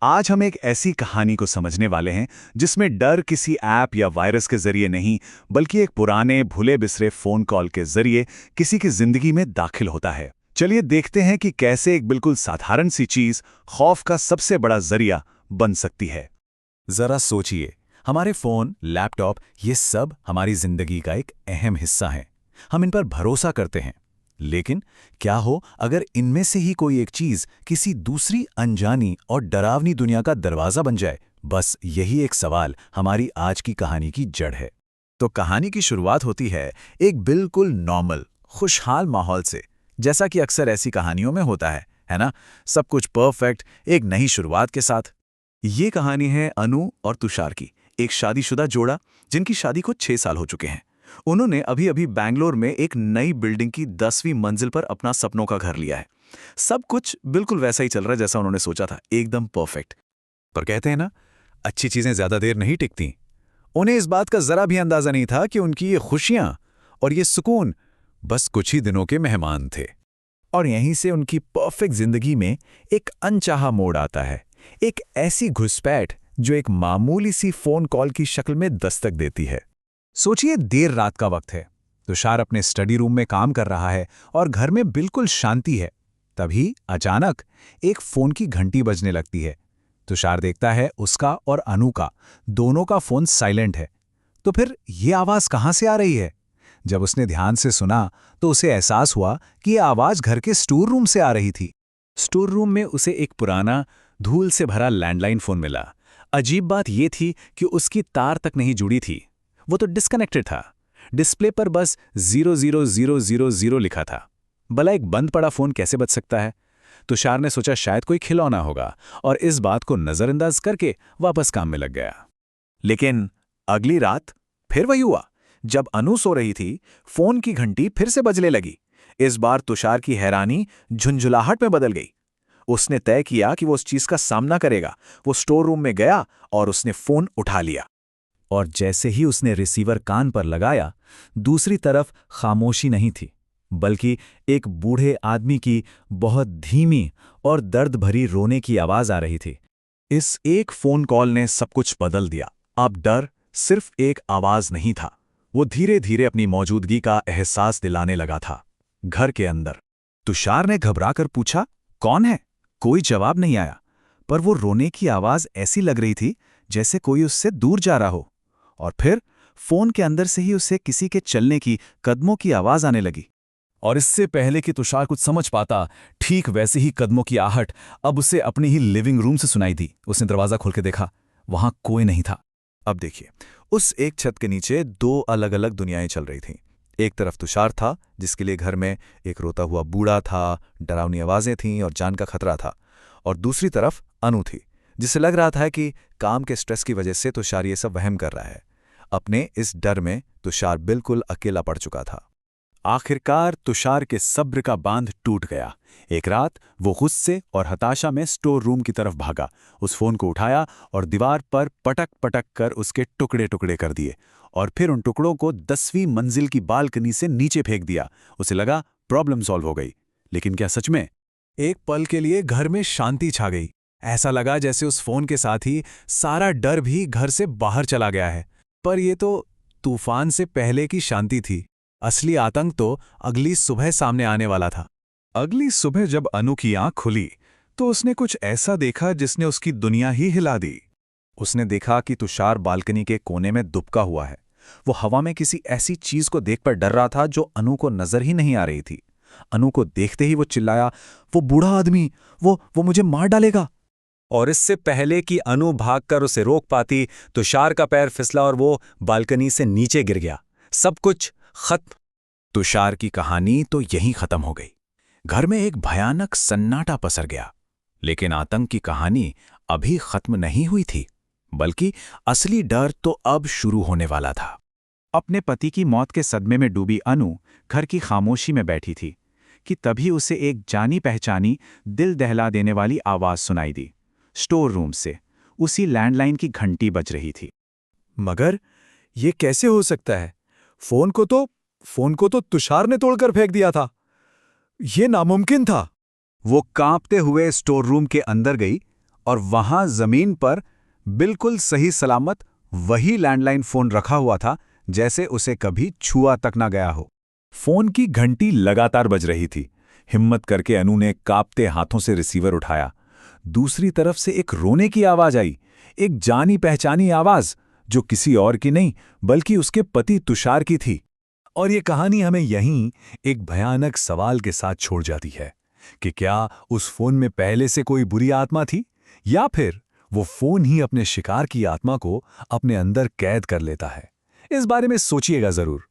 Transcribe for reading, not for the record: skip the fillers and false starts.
आज हम एक ऐसी कहानी को समझने वाले हैं जिसमें डर किसी ऐप या वायरस के जरिए नहीं, बल्कि एक पुराने भूले बिसरे फोन कॉल के जरिए किसी की जिंदगी में दाखिल होता है। चलिए देखते हैं कि कैसे एक बिल्कुल साधारण सी चीज खौफ का सबसे बड़ा जरिया बन सकती है। जरा सोचिए, हमारे फोन, लैपटॉप, ये सब हमारी जिंदगी का एक अहम हिस्सा है। हम इन पर भरोसा करते हैं। लेकिन क्या हो अगर इनमें से ही कोई एक चीज किसी दूसरी अनजानी और डरावनी दुनिया का दरवाजा बन जाए? बस यही एक सवाल हमारी आज की कहानी की जड़ है। तो कहानी की शुरुआत होती है एक बिल्कुल नॉर्मल, खुशहाल माहौल से, जैसा कि अक्सर ऐसी कहानियों में होता है ना? सब कुछ परफेक्ट, एक नई शुरुआत के साथ। ये कहानी है अनु और तुषार की, एक शादीशुदा जोड़ा जिनकी शादी को 6 साल हो चुके हैं। उन्होंने अभी अभी बैंगलोर में एक नई बिल्डिंग की 10वीं मंजिल पर अपना सपनों का घर लिया है। सब कुछ बिल्कुल वैसा ही चल रहा है जैसा उन्होंने सोचा था, एकदम परफेक्ट। पर कहते हैं ना, अच्छी चीजें ज्यादा देर नहीं टिकती। उन्हें इस बात का जरा भी अंदाजा नहीं था कि उनकी ये खुशियां और ये सुकून बस कुछ ही दिनों के मेहमान थे। और यहीं से उनकी परफेक्ट जिंदगी में एक अनचाहा मोड़ आता है। एक ऐसी घुसपैठ जो एक मामूली सी फोन कॉल की शक्ल में दस्तक देती है। सोचिए, देर रात का वक्त है। तुषार अपने स्टडी रूम में काम कर रहा है और घर में बिल्कुल शांति है। तभी अचानक एक फोन की घंटी बजने लगती है। तुषार देखता है उसका और अनु का दोनों का फोन साइलेंट है। तो फिर ये आवाज कहां से आ रही है? जब उसने ध्यान से सुना तो उसे एहसास हुआ कि यह आवाज घर के स्टोर रूम से आ रही थी। स्टोर रूम में उसे एक पुराना, धूल से भरा लैंडलाइन फोन मिला। अजीब बात यह थी कि उसकी तार तक नहीं जुड़ी थी, वो तो डिस्कनेक्टेड था। डिस्प्ले पर बस 00000 लिखा था। भला एक बंद पड़ा फोन कैसे बच सकता है? तुषार ने सोचा शायद कोई खिलौना होगा और इस बात को नजरअंदाज करके वापस काम में लग गया। लेकिन अगली रात फिर वही हुआ। जब अनु सो रही थी, फोन की घंटी फिर से बजने लगी। इस बार तुषार की हैरानी झुंझुलाहट में बदल गई। उसने तय किया कि वो उस चीज का सामना करेगा। वो स्टोर रूम में गया और उसने फोन उठा लिया। और जैसे ही उसने रिसीवर कान पर लगाया, दूसरी तरफ खामोशी नहीं थी, बल्कि एक बूढ़े आदमी की बहुत धीमी और दर्द भरी रोने की आवाज आ रही थी। इस एक फोन कॉल ने सब कुछ बदल दिया। अब डर सिर्फ एक आवाज नहीं था, वो धीरे धीरे अपनी मौजूदगी का एहसास दिलाने लगा था। घर के अंदर तुषार ने घबराकर पूछा, कौन है? कोई जवाब नहीं आया, पर वो रोने की आवाज ऐसी लग रही थी जैसे कोई उससे दूर जा रहा हो। और फिर फोन के अंदर से ही उसे किसी के चलने की, कदमों की आवाज आने लगी। और इससे पहले कि तुषार कुछ समझ पाता, ठीक वैसे ही कदमों की आहट अब उसे अपनी ही लिविंग रूम से सुनाई दी। उसने दरवाजा खोल के देखा, वहां कोई नहीं था। अब देखिए, उस एक छत के नीचे दो अलग अलग दुनियाएं चल रही थीं। एक तरफ तुषार था, जिसके लिए घर में एक रोता हुआ बूढ़ा था, डरावनी आवाजें थीं और जान का खतरा था। और दूसरी तरफ अनु थी, जिसे लग रहा था कि काम के स्ट्रेस की वजह से तुषार ये सब वहम कर रहा है। अपने इस डर में तुषार बिल्कुल अकेला पड़ चुका था। आखिरकार तुषार के सब्र का बांध टूट गया। एक रात वो गुस्से और हताशा में स्टोर रूम की तरफ भागा, उस फोन को उठाया और दीवार पर पटक पटक कर उसके टुकड़े टुकड़े कर दिए। और फिर उन टुकड़ों को 10वीं मंजिल की बालकनी से नीचे फेंक दिया। उसे लगा प्रॉब्लम सॉल्व हो गई। लेकिन क्या सच में? एक पल के लिए घर में शांति छा गई। ऐसा लगा जैसे उस फोन के साथ ही सारा डर भी घर से बाहर चला गया है। पर यह तो तूफान से पहले की शांति थी। असली आतंक तो अगली सुबह सामने आने वाला था। अगली सुबह जब अनु की आंख खुली तो उसने कुछ ऐसा देखा जिसने उसकी दुनिया ही हिला दी। उसने देखा कि तुषार बालकनी के कोने में दुबका हुआ है। वो हवा में किसी ऐसी चीज को देखकर डर रहा था जो अनु को नजर ही नहीं आ रही थी। अनु को देखते ही वो चिल्लाया, वो बूढ़ा आदमी, वो मुझे मार डालेगा। और इससे पहले कि अनु भागकर उसे रोक पाती, तुषार का पैर फिसला और वो बालकनी से नीचे गिर गया। सब कुछ खत्म। तुषार की कहानी तो यहीं खत्म हो गई। घर में एक भयानक सन्नाटा पसर गया। लेकिन आतंक की कहानी अभी खत्म नहीं हुई थी, बल्कि असली डर तो अब शुरू होने वाला था। अपने पति की मौत के सदमे में डूबी अनु घर की खामोशी में बैठी थी कि तभी उसे एक जानी पहचानी, दिल दहला देने वाली आवाज सुनाई दी। स्टोर रूम से उसी लैंडलाइन की घंटी बज रही थी। मगर ये कैसे हो सकता है? फोन को तो तुषार ने तोड़कर फेंक दिया था। ये नामुमकिन था। वो कांपते हुए स्टोर रूम के अंदर गई और वहां जमीन पर बिल्कुल सही सलामत वही लैंडलाइन फोन रखा हुआ था, जैसे उसे कभी छुआ तक ना गया हो। फोन की घंटी लगातार बज रही थी। हिम्मत करके अनु ने कांपते हाथों से रिसीवर उठाया। दूसरी तरफ से एक रोने की आवाज आई, एक जानी पहचानी आवाज जो किसी और की नहीं बल्कि उसके पति तुषार की थी। और ये कहानी हमें यहीं एक भयानक सवाल के साथ छोड़ जाती है कि क्या उस फोन में पहले से कोई बुरी आत्मा थी, या फिर वो फोन ही अपने शिकार की आत्मा को अपने अंदर कैद कर लेता है। इस बारे में सोचिएगा जरूर।